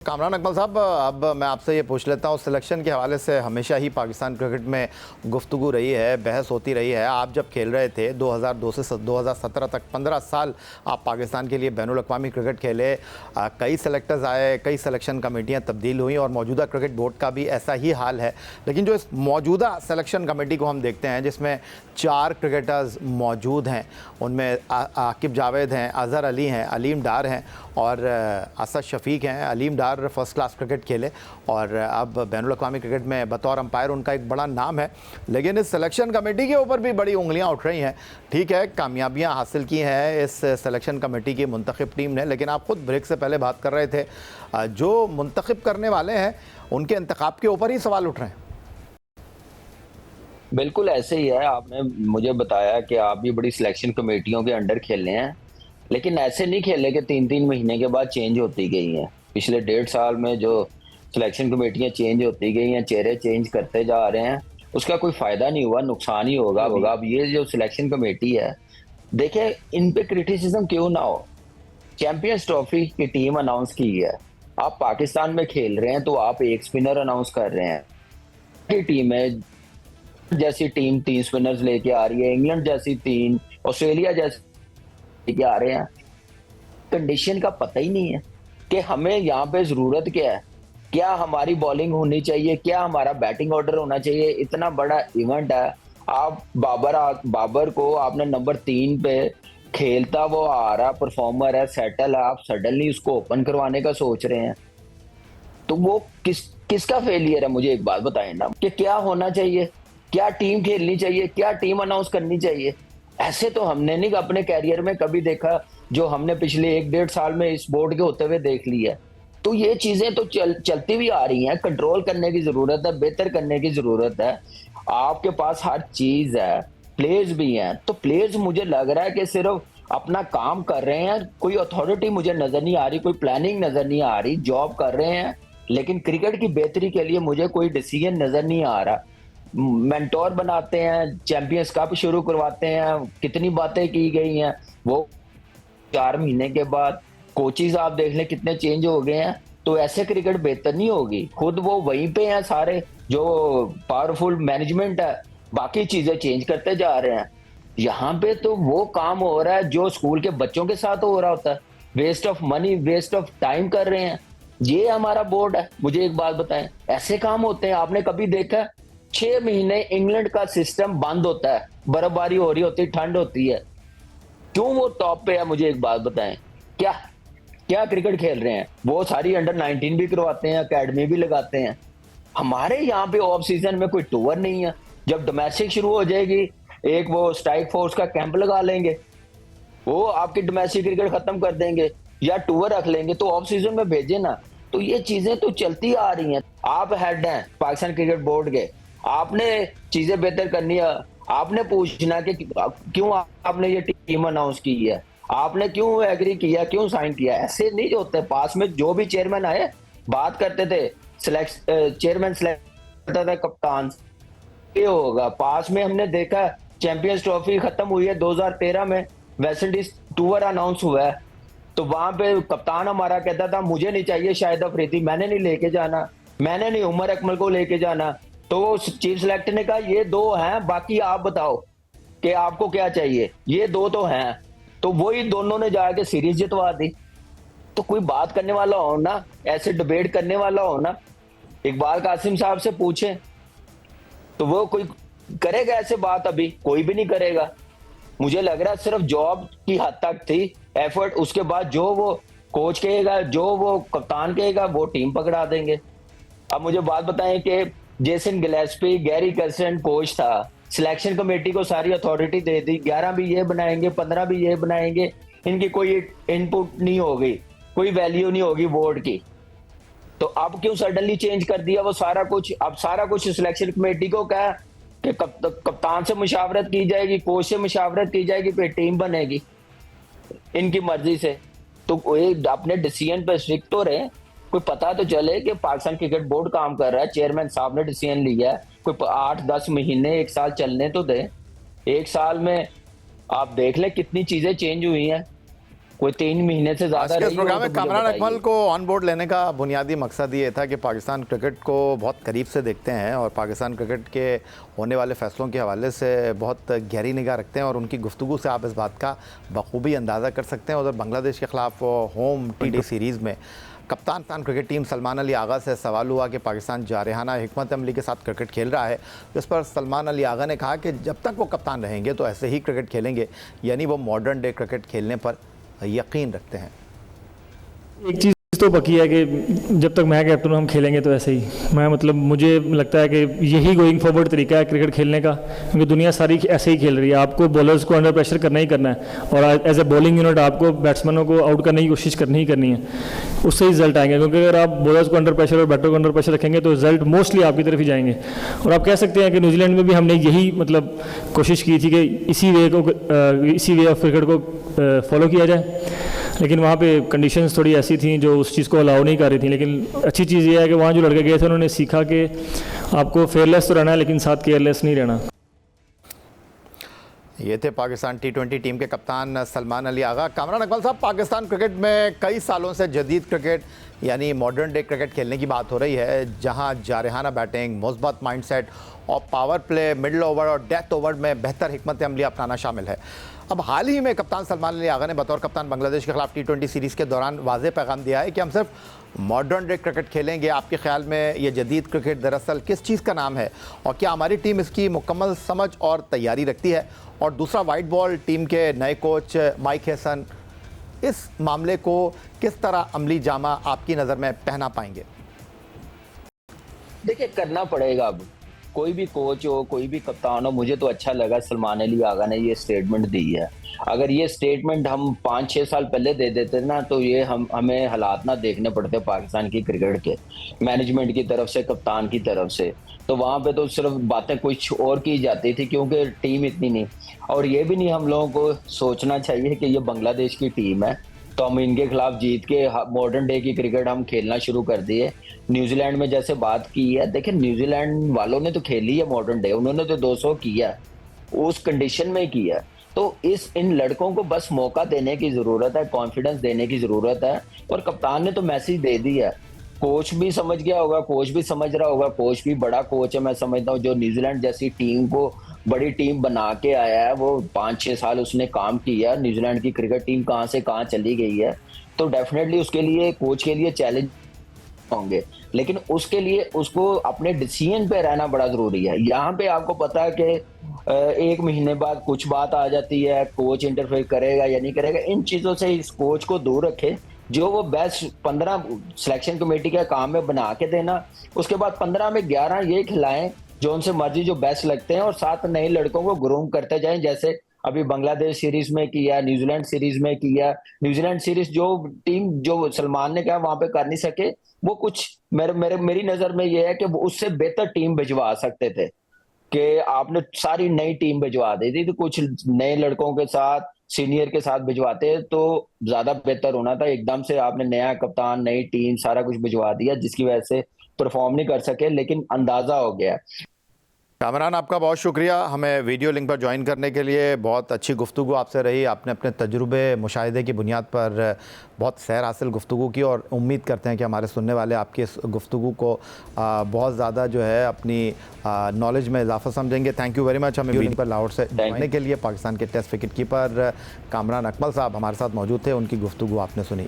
कामरान अकमल साहब, अब मैं आपसे ये पूछ लेता हूँ, सिलेक्शन के हवाले से हमेशा ही पाकिस्तान क्रिकेट में गुफ्तगू रही है, बहस होती रही है। आप जब खेल रहे थे 2002 से 2017 तक 15 साल आप पाकिस्तान के लिए बैनुल अक़वामी क्रिकेट खेले। कई सेलेक्टर्स आए, कई सिलेक्शन कमेटियाँ तब्दील हुई और मौजूदा क्रिकेट बोर्ड का भी ऐसा ही हाल है। लेकिन जो इस मौजूदा सिलेक्शन कमेटी को हम देखते हैं जिसमें 4 क्रिकेटर्स मौजूद हैं, उनमें आकिब जावेद हैं, अज़हर अली हैं, अलीम डार हैं और असद शफीक हैं। अलीम डार फर्स्ट क्लास क्रिकेट खेले और अब बैनुल अक़वामी क्रिकेट में बतौर अंपायर उनका एक बड़ा नाम है। लेकिन इस सिलेक्शन कमेटी के ऊपर भी बड़ी उंगलियां उठ रही हैं। ठीक है, कामयाबियां हासिल की हैं इस सिलेक्शन कमेटी की मुंतखब टीम ने, लेकिन आप खुद ब्रेक से पहले बात कर रहे थे, जो मुंतखब करने वाले हैं उनके इंतखाब के ऊपर ही सवाल उठ रहे हैं। बिल्कुल ऐसे ही है। आपने मुझे बताया कि आप भी बड़ी सिलेक्शन कमेटियों के अंडर खेले हैं, लेकिन ऐसे नहीं खेले कि 3-3 महीने के बाद चेंज होती गई हैं। पिछले 1.5 साल में जो सिलेक्शन कमेटियां चेंज होती गई हैं, चेहरे चेंज करते जा रहे हैं, उसका कोई फायदा नहीं हुआ, नुकसान ही होगा। अब ये जो सिलेक्शन कमेटी है, देखिए इन पे क्रिटिसिज्म क्यों ना हो। चैंपियंस ट्रॉफी की टीम अनाउंस की है, आप पाकिस्तान में खेल रहे हैं तो आप एक स्पिनर अनाउंस कर रहे हैं। की टीम है, जैसी टीम 3 स्पिनर्स लेके आ रही है, इंग्लैंड जैसी 3, ऑस्ट्रेलिया जैसी लेके आ रहे हैं। कंडीशन का पता ही नहीं है कि हमें यहाँ पे जरूरत क्या है, क्या हमारी बॉलिंग होनी चाहिए, क्या हमारा बैटिंग ऑर्डर होना चाहिए। इतना बड़ा इवेंट है, आप बाबर को आपने नंबर 3 पे खेलता वो आ रहा परफॉर्मर है, सेटल है, आप सडनली उसको ओपन करवाने का सोच रहे हैं, तो वो किसका फेलियर है। मुझे एक बात बताएं ना कि क्या होना चाहिए, क्या टीम खेलनी चाहिए, क्या टीम अनाउंस करनी चाहिए। ऐसे तो हमने नहीं अपने कैरियर में कभी देखा, जो हमने पिछले 1-1.5 साल में इस बोर्ड के होते हुए देख ली है। तो ये चीजें तो चलती हुई आ रही हैं, कंट्रोल करने की जरूरत है, बेहतर करने की जरूरत है। आपके पास हर चीज है, प्लेयर्स भी हैं, तो प्लेयर्स मुझे लग रहा है कि सिर्फ अपना काम कर रहे हैं, कोई अथॉरिटी मुझे नजर नहीं आ रही, कोई प्लानिंग नजर नहीं आ रही, जॉब कर रहे हैं, लेकिन क्रिकेट की बेहतरी के लिए मुझे कोई डिसीजन नजर नहीं आ रहा। मेंटोर बनाते हैं, चैंपियंस कप शुरू करवाते हैं, कितनी बातें की गई हैं, वो 4 महीने के बाद कोचेज आप देख लें कितने चेंज हो गए हैं। तो ऐसे क्रिकेट बेहतर नहीं होगी। खुद वो वहीं पे हैं सारे, जो पावरफुल मैनेजमेंट है, बाकी चीजें चेंज करते जा रहे हैं। यहाँ पे तो वो काम हो रहा है जो स्कूल के बच्चों के साथ हो रहा होता है, waste of money, waste of time कर रहे हैं। ये हमारा बोर्ड है। मुझे एक बात बताएं, ऐसे काम होते हैं? आपने कभी देखा? 6 महीने इंग्लैंड का सिस्टम बंद होता है, बर्फबारी हो रही होती है, ठंड होती है, क्यों वो टॉप पे है? मुझे एक बात बताएं, क्या क्या क्रिकेट खेल रहे हैं? वो सारी अंडर 19 भी करवाते हैं, एकेडमी भी लगाते हैं। हमारे यहाँ पे ऑफ सीजन में कोई टूर नहीं है। जब डोमेस्टिक शुरू हो जाएगी, एक वो स्ट्राइक फोर्स का कैंप लगा लेंगे, वो आपकी डोमेस्टिक क्रिकेट खत्म कर देंगे या टूर रख लेंगे, तो ऑफ सीजन में भेजे ना। तो ये चीजें तो चलती आ रही हैं। आप हेड हैं पाकिस्तान क्रिकेट बोर्ड के, आपने चीजें बेहतर करनी है। आपने पूछना कि क्यों आपने ये टीम अनाउंस की है, आपने क्यों एग्री किया, क्यों साइन किया। ऐसे नहीं होते। पास में जो भी चेयरमैन आए बात करते थे, चेयरमैन सिलेक्ट करता था कप्तान, ये होगा। पास में हमने देखा चैंपियंस ट्रॉफी खत्म हुई है 2013 में, वेस्ट इंडीज टूर अनाउंस हुआ है, तो वहां पे कप्तान हमारा कहता था मुझे नहीं चाहिए शाहिद अफरीदी, मैंने नहीं लेके जाना, मैंने नहीं उमर अकमल को लेके जाना। तो चीफ सेलेक्टर ने कहा ये 2 हैं, बाकी आप बताओ कि आपको क्या चाहिए, ये 2 तो हैं। तो वही दोनों ने जाके सीरीज जितवा दी। तो कोई बात करने वाला हो ना, ऐसे डिबेट करने वाला हो ना, इकबाल कासिम साहब से पूछे, तो वो कोई करेगा ऐसे बात? अभी कोई भी नहीं करेगा। मुझे लग रहा है सिर्फ जॉब की हद तक थी एफर्ट, उसके बाद जो वो कोच कहेगा, जो वो कप्तान कहेगा, वो टीम पकड़ा देंगे। अब मुझे बात बताएं कि जेसन गिलेस्पी, गैरी कर्सन कोच था, सिलेक्शन कमेटी को सारी अथॉरिटी दे दी, 11 भी ये बनाएंगे, 15 भी ये बनाएंगे, इनकी कोई इनपुट नहीं होगी, कोई वैल्यू नहीं होगी बोर्ड की। तो अब क्यों सडनली चेंज कर दिया वो सारा कुछ? अब सारा कुछ सिलेक्शन कमेटी को क्या कि कप्तान से मुशावरत की जाएगी, कोच से मुशावरत की जाएगी, फिर टीम बनेगी इनकी मर्जी से। तो कोई अपने डिसीजन पे स्ट्रिक्ट तो रहे, कोई पता तो चले कि पाकिस्तान क्रिकेट बोर्ड काम कर रहा है, चेयरमैन साहब ने डिसीजन लिया है। कोई 8-10 महीने, 1 साल चलने तो दे। 1 साल में आप देख ले कितनी चीजें चेंज हुई हैं। कोई 3 महीने से आज ज्यादा के इस रही हो प्रोग्राम तो में मुझे कामरान बताइए। अकमल को ऑन बोर्ड लेने का बुनियादी मकसद ये था कि पाकिस्तान क्रिकेट को बहुत करीब से देखते हैं और पाकिस्तान क्रिकेट के होने वाले फैसलों के हवाले से बहुत गहरी निगाह रखते हैं और उनकी गुफ्तगू से आप इस बात का बखूबी अंदाज़ा कर सकते हैं। उधर बांग्लादेश के ख़िलाफ़ होम टी सीरीज़ में कप्तान क्रिकेट टीम सलमान अली आगा से सवाल हुआ कि पाकिस्तान जारहाना हिकमत अमली के साथ क्रिकेट खेल रहा है। इस पर सलमान अली आगा ने कहा कि जब तक वो कप्तान रहेंगे तो ऐसे ही क्रिकेट खेलेंगे, यानी वो मॉडर्न डे क्रिकेट खेलने पर यकीन रखते हैं। एक चीज़ तो पक्की है कि जब तक मैं कैप्टन हूँ हम खेलेंगे तो ऐसे ही। मैं मतलब मुझे लगता है कि यही गोइंग फॉरवर्ड तरीका है क्रिकेट खेलने का, क्योंकि दुनिया सारी ऐसे ही खेल रही है। आपको बॉलर्स को अंडर प्रेशर करना ही करना है और एज ए बॉलिंग यूनिट आपको बैट्समैनों को आउट करने की कोशिश करनी ही करनी है, उससे ही रिजल्ट आएंगे। क्योंकि अगर आप बॉलर्स को अंडर प्रेशर और बैटरों को अंडर प्रेशर रखेंगे तो रिजल्ट मोस्टली आपकी तरफ ही जाएंगे। और आप कह सकते हैं कि न्यूजीलैंड में भी हमने यही मतलब कोशिश की थी कि इसी वे ऑफ क्रिकेट को फॉलो किया जाए, लेकिन वहाँ पे कंडीशंस थोड़ी ऐसी थी जो उस चीज़ को अलाउ नहीं कर रही थी। लेकिन अच्छी चीज़ ये है कि वहाँ जो लड़के गए थे उन्होंने सीखा कि आपको फेयरलेस तो रहना है लेकिन साथ केयरलेस नहीं रहना। ये थे पाकिस्तान T20 टीम के कप्तान सलमान अली आगा। कामरान अकमल साहब, पाकिस्तान क्रिकेट में कई सालों से जदीद क्रिकेट यानी मॉडर्न डे क्रिकेट खेलने की बात हो रही है, जहां जारहाना बैटिंग, मुस्बत माइंडसेट और पावर प्ले, मिडल ओवर और डेथ ओवर में बेहतर हिकमत अमली अपनाना शामिल है। अब हाल ही में कप्तान सलमान अली आगा ने बतौर कप्तान बांग्लादेश के खिलाफ T20 सीरीज़ के दौरान वाज़ेह पैगाम दिया है कि हम सिर्फ मॉडर्न डे क्रिकेट खेलेंगे। आपके ख्याल में ये जदीद क्रिकेट दरअसल किस चीज़ का नाम है और क्या हमारी टीम इसकी मुकम्मल समझ और तैयारी रखती है? और दूसरा, वाइट बॉल टीम के नए कोच माइक हैसन इस मामले को किस तरह अमली जामा आपकी नज़र में पहना पाएंगे? देखिए, करना पड़ेगा। अब कोई भी कोच हो, कोई भी कप्तान हो, मुझे तो अच्छा लगा सलमान अली आगा ने ये स्टेटमेंट दी है। अगर ये स्टेटमेंट हम 5-6 साल पहले दे देते ना तो ये हमें हालात ना देखने पड़ते पाकिस्तान की क्रिकेट के, मैनेजमेंट की तरफ से, कप्तान की तरफ से। तो वहां पे तो सिर्फ बातें कुछ और की जाती थी क्योंकि टीम इतनी नहीं। और ये भी नहीं हम लोगों को सोचना चाहिए कि ये बांग्लादेश की टीम है तो हम इनके खिलाफ जीत के मॉडर्न डे की क्रिकेट हम खेलना शुरू कर दिए। न्यूजीलैंड में जैसे बात की है, देखिए न्यूजीलैंड वालों ने तो खेली है मॉडर्न डे, उन्होंने तो 200 किया, उस कंडीशन में किया। तो इन लड़कों को बस मौका देने की जरूरत है, कॉन्फिडेंस देने की जरूरत है। और कप्तान ने तो मैसेज दे दिया है, कोच भी समझ गया होगा, कोच भी समझ रहा होगा। कोच भी बड़ा कोच है, मैं समझता हूँ, जो न्यूजीलैंड जैसी टीम को बड़ी टीम बना के आया है। वो 5-6 साल उसने काम किया, न्यूजीलैंड की क्रिकेट टीम कहां से कहां चली गई है। तो डेफिनेटली उसके लिए, कोच के लिए चैलेंज होंगे, लेकिन उसके लिए उसको अपने डिसीजन पे रहना बड़ा जरूरी है। यहाँ पे आपको पता है कि 1 महीने बाद कुछ बात आ जाती है, कोच इंटरफेयर करेगा या नहीं करेगा। इन चीजों से इस कोच को दूर रखे, जो वो बेस्ट 15 सिलेक्शन कमेटी का काम है बना के देना, उसके बाद 15 में 11 ये खिलाएं जो उनसे मर्जी जो बेस्ट लगते हैं, और 7 नए लड़कों को ग्रूम करते जाएं, जैसे अभी बांग्लादेश सीरीज में किया, न्यूजीलैंड सीरीज में किया। न्यूजीलैंड सीरीज जो टीम जो सलमान ने कहा वहां पे कर नहीं सके, वो कुछ मेरी नजर में ये है कि वो उससे बेहतर टीम भिजवा सकते थे कि आपने सारी नई टीम भिजवा दी थी। तो कुछ नए लड़कों के साथ, सीनियर के साथ भिजवाते तो ज्यादा बेहतर होना था। एकदम से आपने नया कप्तान, नई टीम, सारा कुछ भिजवा दिया जिसकी वजह से परफॉर्म नहीं कर सके, लेकिन अंदाजा हो गया। कामरान, आपका बहुत शुक्रिया हमें वीडियो लिंक पर ज्वाइन करने के लिए। बहुत अच्छी गुफ्तगू आपसे रही, आपने अपने तजुर्बे, मुशाहिदे की बुनियाद पर बहुत सैर हासिल गुफ्तगू की और उम्मीद करते हैं कि हमारे सुनने वाले आपकी इस गुफ्तगू को बहुत ज़्यादा जो है अपनी नॉलेज में इजाफा समझेंगे। Thank you very much. हमें वीडियो पर लाहौर से जुड़ने के लिए पाकिस्तान के test wicket keeper Kamran Akmal साहब हमारे साथ मौजूद थे, उनकी गुफ्तगू आपने सुनी।